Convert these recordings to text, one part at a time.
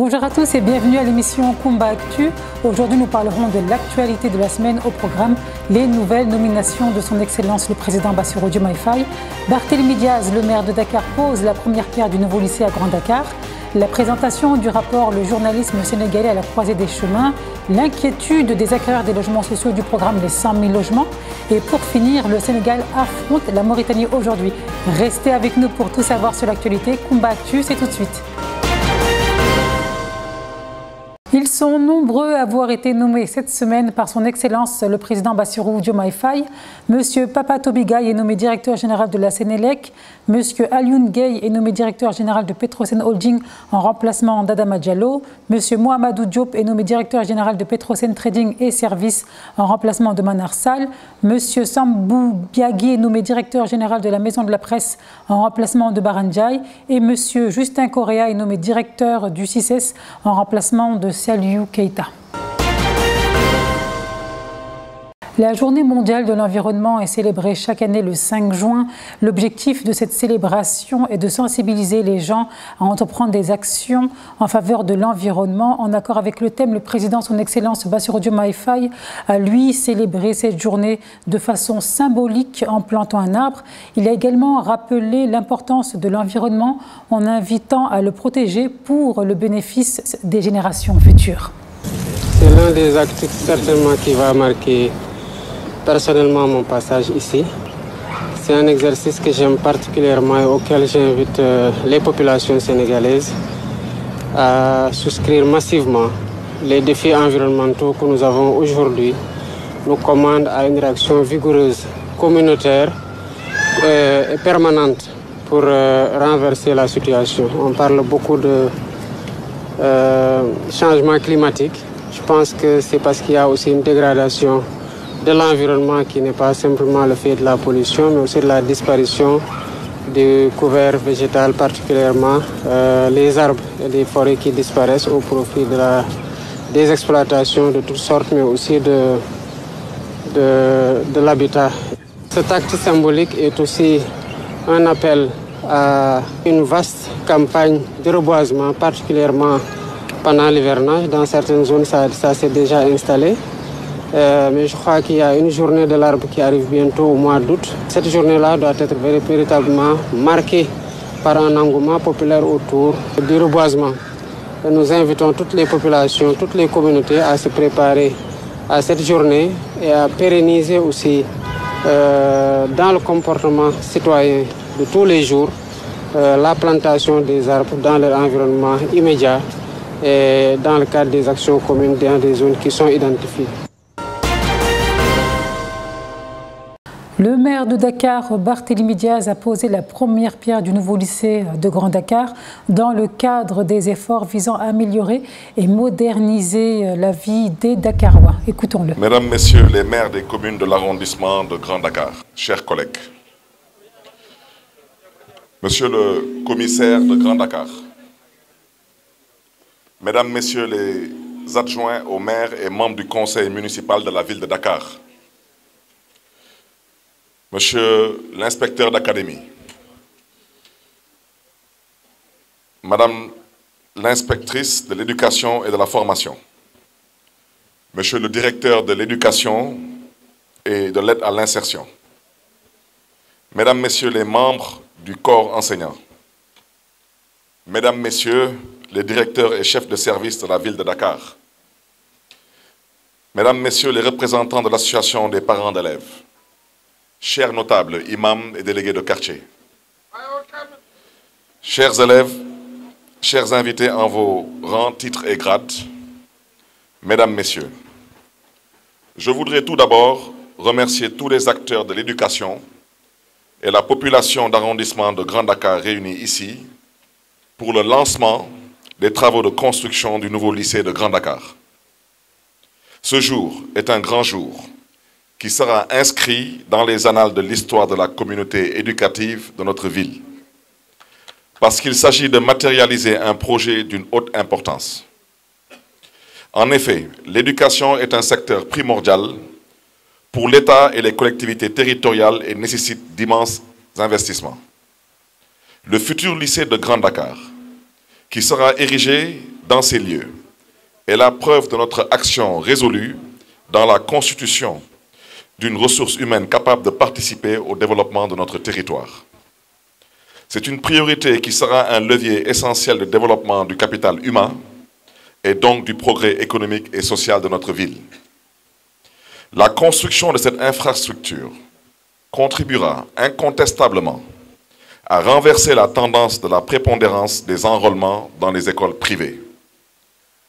Bonjour à tous et bienvenue à l'émission Kumba Actu. Aujourd'hui, nous parlerons de l'actualité de la semaine au programme, les nouvelles nominations de son Excellence le Président Bassirou Diomaye Faye. Barthélémy Diaz, le maire de Dakar, pose la première pierre du nouveau lycée à Grand Dakar. La présentation du rapport Le journalisme sénégalais à la croisée des chemins, l'inquiétude des acquéreurs des logements sociaux du programme Les 100 000 logements. Et pour finir, le Sénégal affronte la Mauritanie aujourd'hui. Restez avec nous pour tout savoir sur l'actualité. Kumba Actu, c'est tout de suite. Ils sont nombreux à avoir été nommés cette semaine par son Excellence le Président Bassirou Diomaye Faye. Monsieur Papa Tobigaï est nommé directeur général de la Sénélec. Monsieur Alioune Gueye est nommé directeur général de Petrosen Holding en remplacement d'Adama Diallo. Monsieur Mohamedou Diop est nommé directeur général de Petrosen Trading et Services en remplacement de Manar Sall. Monsieur Sambou Biagui est nommé directeur général de la Maison de la Presse en remplacement de Barandjaï. Et Monsieur Justin Correa est nommé directeur du CICES en remplacement de Saliou Keita. La journée mondiale de l'environnement est célébrée chaque année le 5 juin. L'objectif de cette célébration est de sensibiliser les gens à entreprendre des actions en faveur de l'environnement. En accord avec le thème, le président, son Excellence Bassirou Diomaye Faye, a lui célébré cette journée de façon symbolique en plantant un arbre. Il a également rappelé l'importance de l'environnement en invitant à le protéger pour le bénéfice des générations futures. C'est l'un des actes certainement qui va marquer personnellement mon passage ici. C'est un exercice que j'aime particulièrement et auquel j'invite les populations sénégalaises à souscrire massivement. Les défis environnementaux que nous avons aujourd'hui nous commandent à une réaction vigoureuse, communautaire et permanente pour renverser la situation. On parle beaucoup de changement climatique. Je pense que c'est parce qu'il y a aussi une dégradation de l'environnement qui n'est pas simplement le fait de la pollution, mais aussi de la disparition du couvert végétal, particulièrement les arbres et les forêts qui disparaissent au profit des exploitations de toutes sortes, mais aussi de l'habitat. Cet acte symbolique est aussi un appel à une vaste campagne de reboisement, particulièrement pendant l'hivernage. Dans certaines zones, ça s'est déjà installé. Mais je crois qu'il y a une journée de l'arbre qui arrive bientôt au mois d'août. Cette journée-là doit être véritablement marquée par un engouement populaire autour du reboisement. Et nous invitons toutes les populations, toutes les communautés à se préparer à cette journée et à pérenniser aussi dans le comportement citoyen de tous les jours la plantation des arbres dans leur environnement immédiat et dans le cadre des actions communes dans des zones qui sont identifiées. Le maire de Dakar, Barthélémy Diaz, a posé la première pierre du nouveau lycée de Grand Dakar dans le cadre des efforts visant à améliorer et moderniser la vie des Dakarois. Écoutons-le. Mesdames, Messieurs les maires des communes de l'arrondissement de Grand Dakar, chers collègues, Monsieur le commissaire de Grand Dakar, Mesdames, Messieurs les adjoints au maire et membres du conseil municipal de la ville de Dakar, Monsieur l'inspecteur d'académie, Madame l'inspectrice de l'éducation et de la formation, Monsieur le directeur de l'éducation et de l'aide à l'insertion, Mesdames, Messieurs les membres du corps enseignant, Mesdames, Messieurs les directeurs et chefs de service de la ville de Dakar, Mesdames, Messieurs les représentants de l'association des parents d'élèves, chers notables, imams et délégués de quartier, chers élèves, chers invités en vos rangs, titres et grades, Mesdames, Messieurs, je voudrais tout d'abord remercier tous les acteurs de l'éducation et la population d'arrondissement de Grand Dakar réunis ici pour le lancement des travaux de construction du nouveau lycée de Grand Dakar. Ce jour est un grand jour qui sera inscrit dans les annales de l'histoire de la communauté éducative de notre ville, parce qu'il s'agit de matérialiser un projet d'une haute importance. En effet, l'éducation est un secteur primordial pour l'État et les collectivités territoriales et nécessite d'immenses investissements. Le futur lycée de Grand Dakar, qui sera érigé dans ces lieux est la preuve de notre action résolue dans la constitution d'une ressource humaine capable de participer au développement de notre territoire. C'est une priorité qui sera un levier essentiel de développement du capital humain et donc du progrès économique et social de notre ville. La construction de cette infrastructure contribuera incontestablement à renverser la tendance de la prépondérance des enrôlements dans les écoles privées.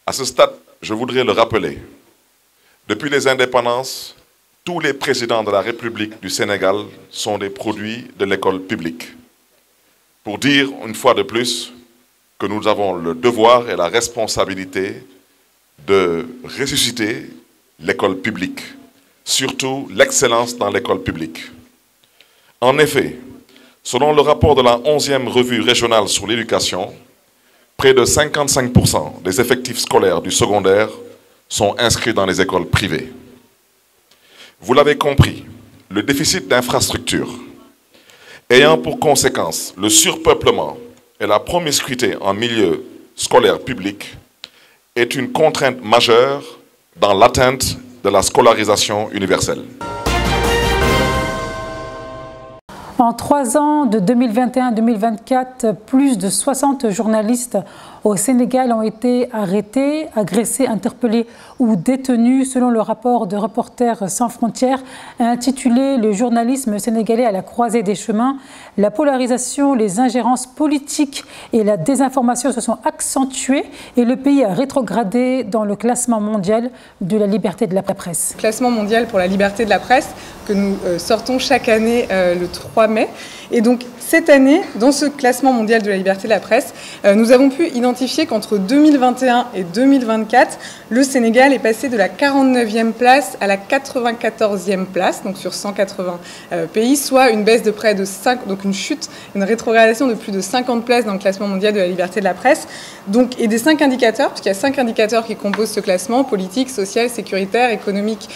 À ce stade, je voudrais le rappeler, depuis les indépendances, tous les présidents de la République du Sénégal sont des produits de l'école publique. Pour dire, une fois de plus, que nous avons le devoir et la responsabilité de ressusciter l'école publique, surtout l'excellence dans l'école publique. En effet, selon le rapport de la 11e revue régionale sur l'éducation, près de 55% des effectifs scolaires du secondaire sont inscrits dans les écoles privées. Vous l'avez compris, le déficit d'infrastructures, ayant pour conséquence le surpeuplement et la promiscuité en milieu scolaire public, est une contrainte majeure dans l'atteinte de la scolarisation universelle. En 3 ans, de 2021 à 2024, plus de 60 journalistes au Sénégal ont été arrêtés, agressés, interpellés ou détenus, selon le rapport de Reporters sans frontières intitulé « Le journalisme sénégalais à la croisée des chemins ». La polarisation, les ingérences politiques et la désinformation se sont accentuées et le pays a rétrogradé dans le classement mondial de la liberté de la presse. Classement mondial pour la liberté de la presse que nous sortons chaque année le 3 mai. Et donc cette année, dans ce classement mondial de la liberté de la presse, nous avons pu identifier qu'entre 2021 et 2024, le Sénégal est passé de la 49e place à la 94e place, donc sur 180 pays, soit une baisse de près de 5, donc une chute, une rétrogradation de plus de 50 places dans le classement mondial de la liberté de la presse. Donc, et des 5 indicateurs, puisqu'il y a 5 indicateurs qui composent ce classement, politique, social, sécuritaire, économique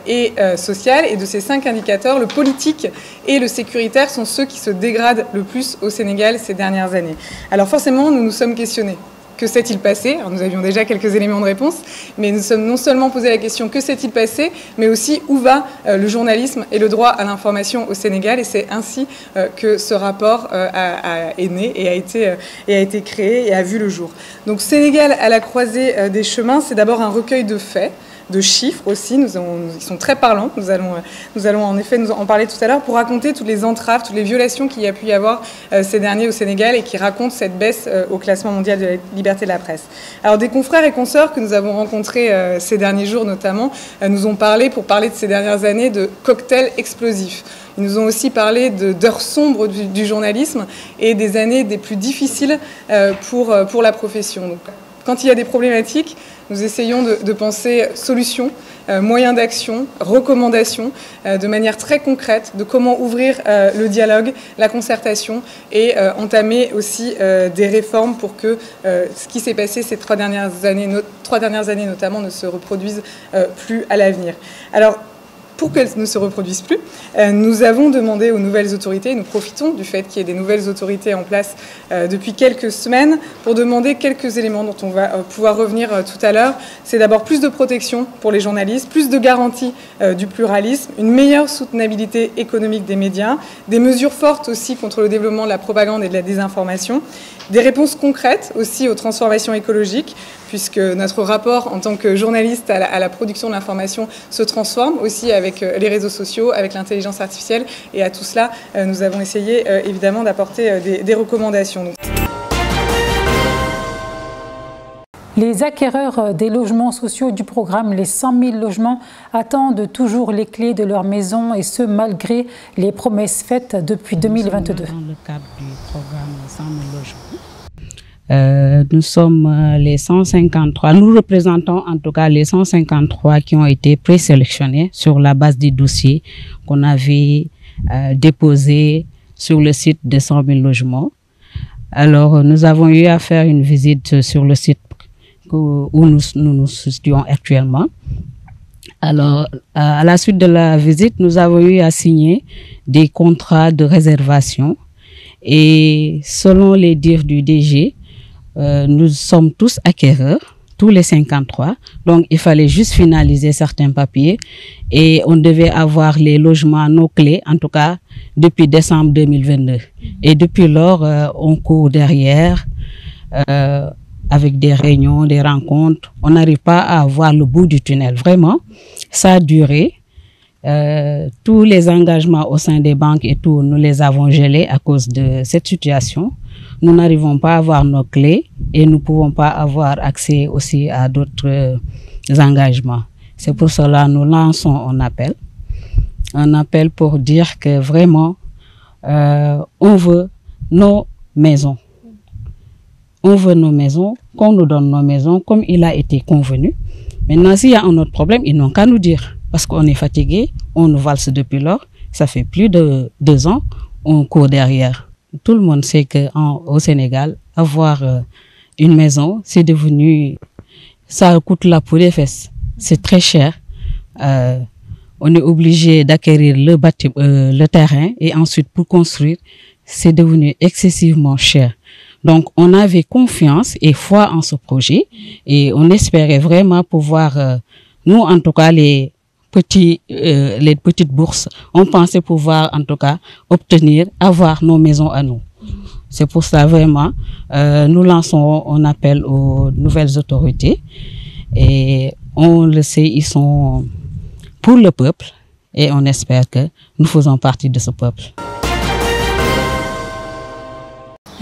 et social. Et de ces 5 indicateurs, le politique et le sécuritaire sont ceux qui se dégradent le plus au Sénégal ces dernières années. Alors forcément, nous nous sommes questionnés. Que s'est-il passé? Alors, nous avions déjà quelques éléments de réponse, mais nous sommes non seulement posé la question que s'est-il passé, mais aussi où va le journalisme et le droit à l'information au Sénégal. Et c'est ainsi que ce rapport est né et a été créé et a vu le jour. Donc Sénégal à la croisée des chemins, c'est d'abord un recueil de faits, de chiffres aussi, ils sont très parlants, nous allons en effet nous en parler tout à l'heure, pour raconter toutes les entraves, toutes les violations qu'il y a pu y avoir ces derniers au Sénégal et qui racontent cette baisse au classement mondial de la liberté de la presse. Alors des confrères et consoeurs que nous avons rencontrés ces derniers jours notamment, nous ont parlé, pour parler de ces dernières années, de cocktails explosifs. Ils nous ont aussi parlé d'heures sombres du journalisme et des années des plus difficiles pour la profession. Donc, quand il y a des problématiques, nous essayons de penser solutions, moyens d'action, recommandations, de manière très concrète, de comment ouvrir le dialogue, la concertation et entamer aussi des réformes pour que ce qui s'est passé ces 3 dernières années notamment, ne se reproduise plus à l'avenir. Alors, pour qu'elles ne se reproduisent plus, nous avons demandé aux nouvelles autorités, nous profitons du fait qu'il y ait des nouvelles autorités en place depuis quelques semaines, pour demander quelques éléments dont on va pouvoir revenir tout à l'heure. C'est d'abord plus de protection pour les journalistes, plus de garantie du pluralisme, une meilleure soutenabilité économique des médias, des mesures fortes aussi contre le développement de la propagande et de la désinformation, des réponses concrètes aussi aux transformations écologiques, puisque notre rapport en tant que journaliste à la production de l'information se transforme aussi avec les réseaux sociaux, avec l'intelligence artificielle. Et à tout cela, nous avons essayé évidemment d'apporter des recommandations. Les acquéreurs des logements sociaux du programme Les 100 000 logements attendent toujours les clés de leur maison, et ce malgré les promesses faites depuis 2022. Dans le cadre du programme 100 000 logements, nous sommes les 153, nous représentons en tout cas les 153 qui ont été présélectionnés sur la base des dossiers qu'on avait déposés sur le site de 100 000 logements. Alors, nous avons eu à faire une visite sur le site où nous nous situons actuellement. Alors, à la suite de la visite, nous avons eu à signer des contrats de réservation, et selon les dires du DG, nous sommes tous acquéreurs, tous les 53. Donc, il fallait juste finaliser certains papiers et on devait avoir les logements, nos clés, en tout cas, depuis décembre 2022. Et depuis lors, on court derrière avec des réunions, des rencontres. On n'arrive pas à voir le bout du tunnel. Vraiment, ça a duré. Tous les engagements au sein des banques et tout, nous les avons gelés à cause de cette situation. Nous n'arrivons pas à avoir nos clés et nous ne pouvons pas avoir accès aussi à d'autres engagements. C'est pour cela que nous lançons un appel pour dire que vraiment, on veut nos maisons. On veut nos maisons, qu'on nous donne nos maisons comme il a été convenu. Maintenant, s'il y a un autre problème, ils n'ont qu'à nous dire. Parce qu'on est fatigué, on nous valse depuis lors. Ça fait plus de 2 ans, on court derrière. Tout le monde sait qu'au Sénégal, avoir une maison, c'est devenu... Ça coûte la peau des fesses. C'est très cher. On est obligé d'acquérir le terrain et ensuite pour construire, c'est devenu excessivement cher. Donc, on avait confiance et foi en ce projet et on espérait vraiment pouvoir, nous en tout cas les petites bourses, on pensait pouvoir en tout cas avoir nos maisons à nous. C'est pour ça vraiment, nous lançons un appel aux nouvelles autorités et on le sait, ils sont pour le peuple et on espère que nous faisons partie de ce peuple.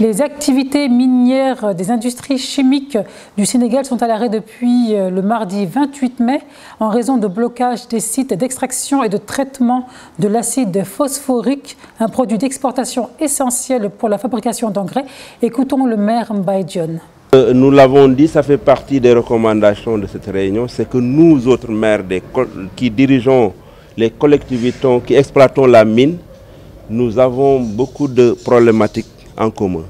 Les activités minières des industries chimiques du Sénégal sont à l'arrêt depuis le mardi 28 mai en raison de blocage des sites d'extraction et de traitement de l'acide phosphorique, un produit d'exportation essentiel pour la fabrication d'engrais. Écoutons le maire Mbaye Dione. Nous l'avons dit, ça fait partie des recommandations de cette réunion, c'est que nous autres maires qui dirigeons les collectivités, qui exploitons la mine, nous avons beaucoup de problématiques en commun.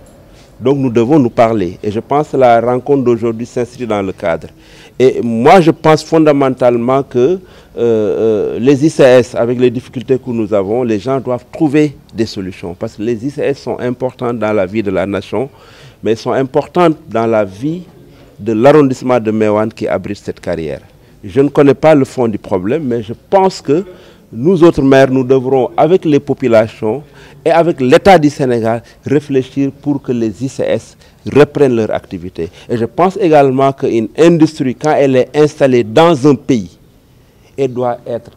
Donc nous devons nous parler et je pense que la rencontre d'aujourd'hui s'inscrit dans le cadre. Et moi je pense fondamentalement que les ICS, avec les difficultés que nous avons, les gens doivent trouver des solutions parce que les ICS sont importants dans la vie de la nation, mais sont importants dans la vie de l'arrondissement de Meouane qui abrite cette carrière. Je ne connais pas le fond du problème, mais je pense que nous autres maires, nous devrons, avec les populations et avec l'État du Sénégal, réfléchir pour que les ICS reprennent leur activité. Et je pense également qu'une industrie, quand elle est installée dans un pays, elle doit être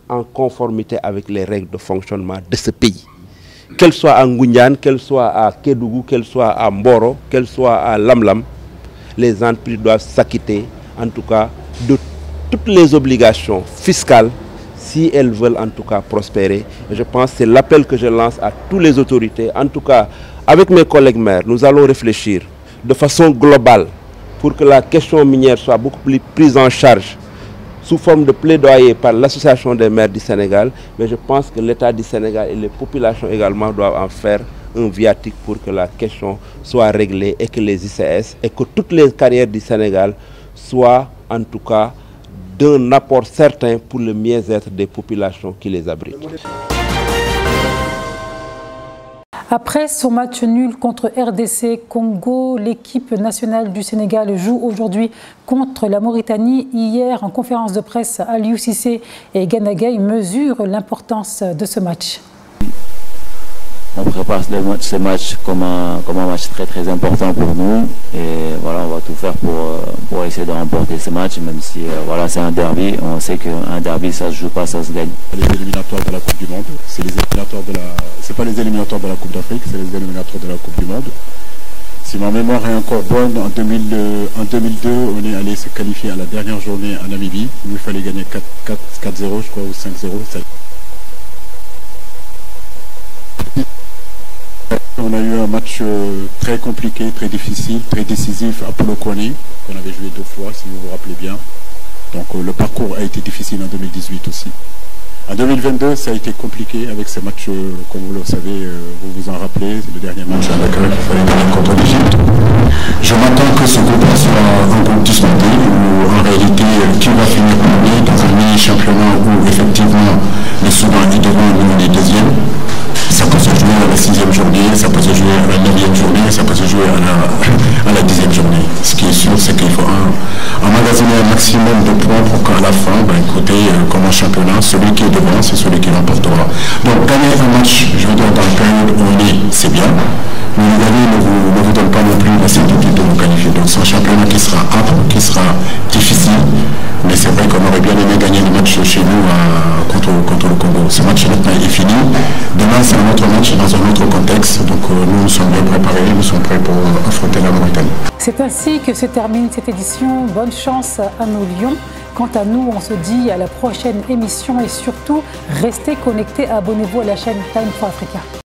en conformité avec les règles de fonctionnement de ce pays. Qu'elle soit à Ngoundiane, qu'elle soit à Kédougou, qu'elle soit à Mboro, qu'elle soit à Lamlam, les entreprises doivent s'acquitter, en tout cas, de toutes les obligations fiscales si elles veulent en tout cas prospérer. Et je pense que c'est l'appel que je lance à toutes les autorités. En tout cas, avec mes collègues maires, nous allons réfléchir de façon globale pour que la question minière soit beaucoup plus prise en charge sous forme de plaidoyer par l'Association des maires du Sénégal. Mais je pense que l'État du Sénégal et les populations également doivent en faire un viatique pour que la question soit réglée et que les ICS et que toutes les carrières du Sénégal soient en tout cas d'un apport certain pour le mieux-être des populations qui les abritent. Après son match nul contre RDC Congo, l'équipe nationale du Sénégal joue aujourd'hui contre la Mauritanie. Hier, en conférence de presse, Aliou Cissé et Gana Gueye mesurent l'importance de ce match. On prépare ce match comme un match très important pour nous et voilà, on va tout faire pour essayer de remporter ce match, même si voilà, c'est un derby. On sait qu'un derby ça se joue pas, ça se gagne. Les éliminatoires de la Coupe du Monde, c'est pas les éliminatoires de la Coupe d'Afrique, c'est les éliminatoires de la Coupe du Monde. Si ma mémoire est encore bonne, en 2002, on est allé se qualifier à la dernière journée en Namibie où il fallait gagner 4-0 je crois ou 5-0. On a eu un match très compliqué, très difficile, très décisif à Polokwane, qu'on avait joué 2 fois, si vous vous rappelez bien. Donc le parcours a été difficile en 2018 aussi. En 2022, ça a été compliqué avec ces matchs, comme vous le savez, vous vous en rappelez, le dernier match à Dakar qu'il fallait gagner contre l'Égypte. Je m'attends que ce groupe soit un groupe disputé, où en réalité, qui va finir premier dans un mini-championnat où effectivement le Soudan est devant, nous on est deuxième. Ça peut se jouer à la 6e journée, ça peut se jouer à la 9e journée, ça peut se jouer à la 10e côté, comme en championnat, celui qui est devant, c'est celui qui l'emportera. Donc gagner un match, je veux dire, dans la période où on est, c'est bien, mais le gagner ne vous donne pas non plus la certitude de vous qualifier. Donc c'est un championnat qui sera âpre, qui sera difficile, mais c'est vrai qu'on aurait bien aimé gagner le match chez nous contre le Congo. Ce match maintenant est fini. Demain, c'est un autre match dans un autre contexte. Donc nous sommes bien préparés, nous sommes prêts pour affronter la Mauritanie. C'est ainsi que se termine cette édition. Bonne chance à nos Lions. Quant à nous, on se dit à la prochaine émission et surtout, restez connectés, abonnez-vous à la chaîne Time for Africa.